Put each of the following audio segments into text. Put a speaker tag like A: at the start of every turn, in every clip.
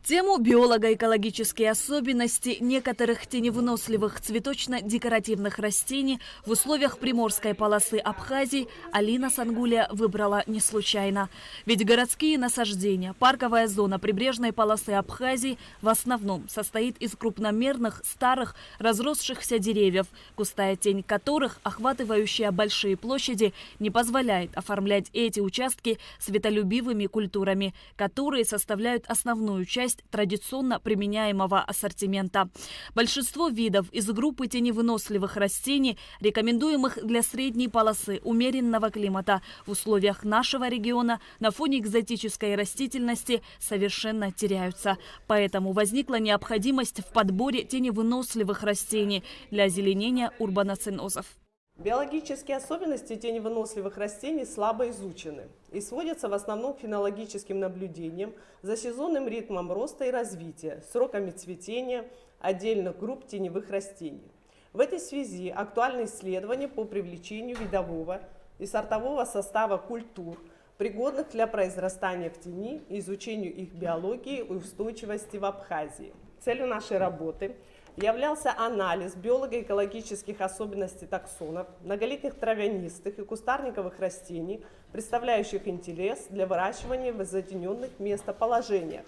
A: Тему биолого-экологические особенности некоторых теневыносливых цветочно-декоративных растений в условиях Приморской полосы Абхазии Алина Сангуля выбрала не случайно. Ведь городские насаждения, парковая зона прибрежной полосы Абхазии в основном состоит из крупномерных, старых, разросшихся деревьев, густая тень которых, охватывающая большие площади, не позволяет оформлять эти участки светолюбивыми культурами, которые составляют основную часть традиционно применяемого ассортимента. Большинство видов из группы теневыносливых растений, рекомендуемых для средней полосы умеренного климата в условиях нашего региона, на фоне экзотической растительности совершенно теряются. Поэтому возникла необходимость в подборе теневыносливых растений для озеленения урбаноценозов.
B: Биологические особенности теневыносливых растений слабо изучены и сводятся в основном к фенологическим наблюдениям за сезонным ритмом роста и развития, сроками цветения отдельных групп теневых растений. В этой связи актуальны исследования по привлечению видового и сортового состава культур, пригодных для произрастания в тени, и изучению их биологии и устойчивости в Абхазии. Целью нашей работы являлся анализ биолого-экологических особенностей таксонов, многолетних травянистых и кустарниковых растений, представляющих интерес для выращивания в затененных местоположениях,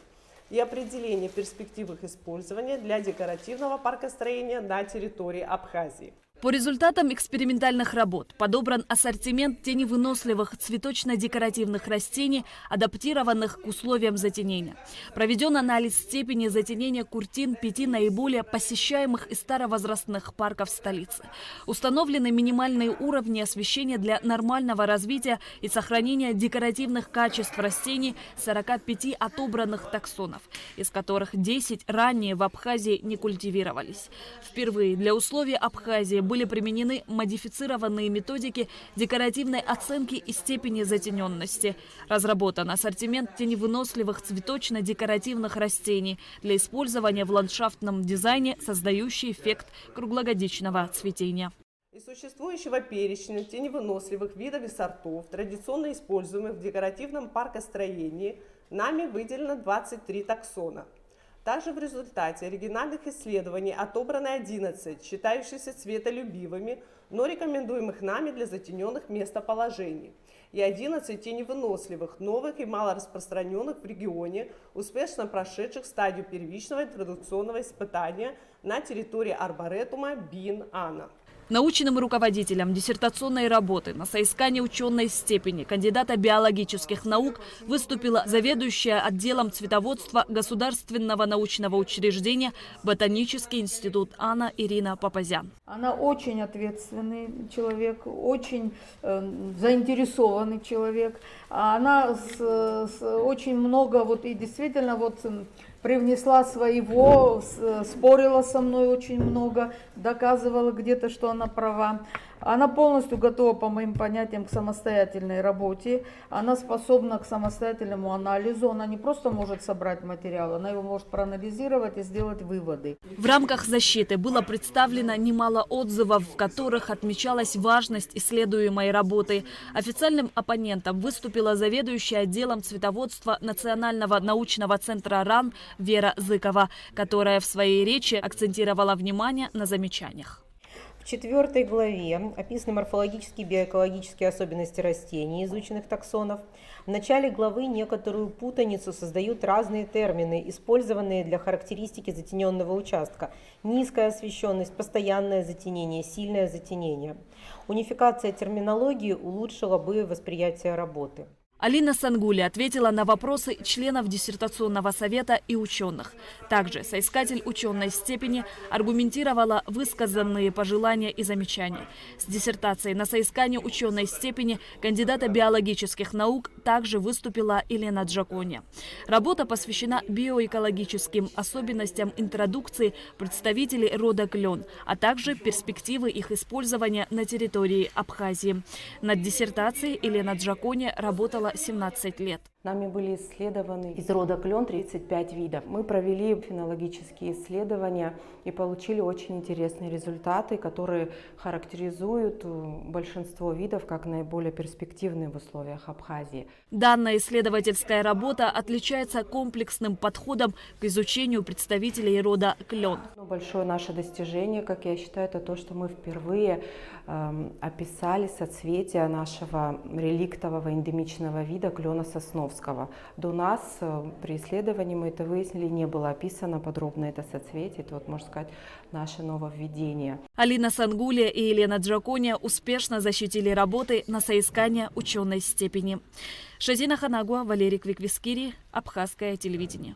B: и определение перспектив их использования для декоративного паркостроения на территории Абхазии.
A: По результатам экспериментальных работ подобран ассортимент теневыносливых цветочно-декоративных растений, адаптированных к условиям затенения. Проведен анализ степени затенения куртин 5 наиболее посещаемых и старовозрастных парков столицы. Установлены минимальные уровни освещения для нормального развития и сохранения декоративных качеств растений 45 отобранных таксонов, из которых 10 ранее в Абхазии не культивировались. Впервые для условий Абхазии были применены модифицированные методики декоративной оценки и степени затененности. Разработан ассортимент теневыносливых цветочно-декоративных растений для использования в ландшафтном дизайне, создающий эффект круглогодичного цветения.
B: Из существующего перечня теневыносливых видов и сортов, традиционно используемых в декоративном паркостроении, нами выделено 23 таксона. Также в результате оригинальных исследований отобраны 11, считающихся цветолюбивыми, но рекомендуемых нами для затененных местоположений, и 11 теневыносливых, новых и малораспространенных в регионе, успешно прошедших стадию первичного интродукционного испытания на территории арборетума БИН-АНА.
A: Научным руководителем диссертационной работы на соискание ученой степени кандидата биологических наук выступила заведующая отделом цветоводства Государственного научного учреждения «Ботанический институт» Анна Ирина Папазян.
C: Она очень ответственный человек, очень заинтересованный человек. Она очень много и действительно привнесла своего, спорила со мной очень много, доказывала где-то, что она права. Она полностью готова, по моим понятиям, к самостоятельной работе. Она способна к самостоятельному анализу. Она не просто может собрать материал, она его может проанализировать и сделать выводы.
A: В рамках защиты было представлено немало отзывов, в которых отмечалась важность исследуемой работы. Официальным оппонентом выступила заведующая отделом цветоводства Национального научного центра РАН Вера Зыкова, которая в своей речи акцентировала внимание на замечаниях.
D: В 4 главе описаны морфологические и биоэкологические особенности растений, изученных таксонов. В начале главы некоторую путаницу создают разные термины, использованные для характеристики затененного участка. Низкая освещенность, постоянное затенение, сильное затенение. Унификация терминологии улучшила бы восприятие работы.
A: Алина Сангуля ответила на вопросы членов диссертационного совета и ученых. Также соискатель ученой степени аргументировала высказанные пожелания и замечания. С диссертацией на соискание ученой степени кандидата биологических наук также выступила Елена Джакони. Работа посвящена биоэкологическим особенностям интродукции представителей рода клен, а также перспективы их использования на территории Абхазии. Над диссертацией Елена Джакони работала 17 лет.
E: Нами были исследованы из рода клен 35 видов. Мы провели фенологические исследования и получили очень интересные результаты, которые характеризуют большинство видов как наиболее перспективные в условиях Абхазии.
A: Данная исследовательская работа отличается комплексным подходом к изучению представителей рода клен.
E: Большое наше достижение, как я считаю, это то, что мы впервые описали соцветия нашего реликтового эндемичного вида клена сосновского. До нас при исследовании мы это выяснили, не было описано подробно это соцветие. Это, вот, можно сказать, наше нововведение.
A: Алина Сангуля и Елена Джакония успешно защитили работы на соискание ученой степени. Шазина Ханагуа, Валерий Квиквискири, Абхазское телевидение.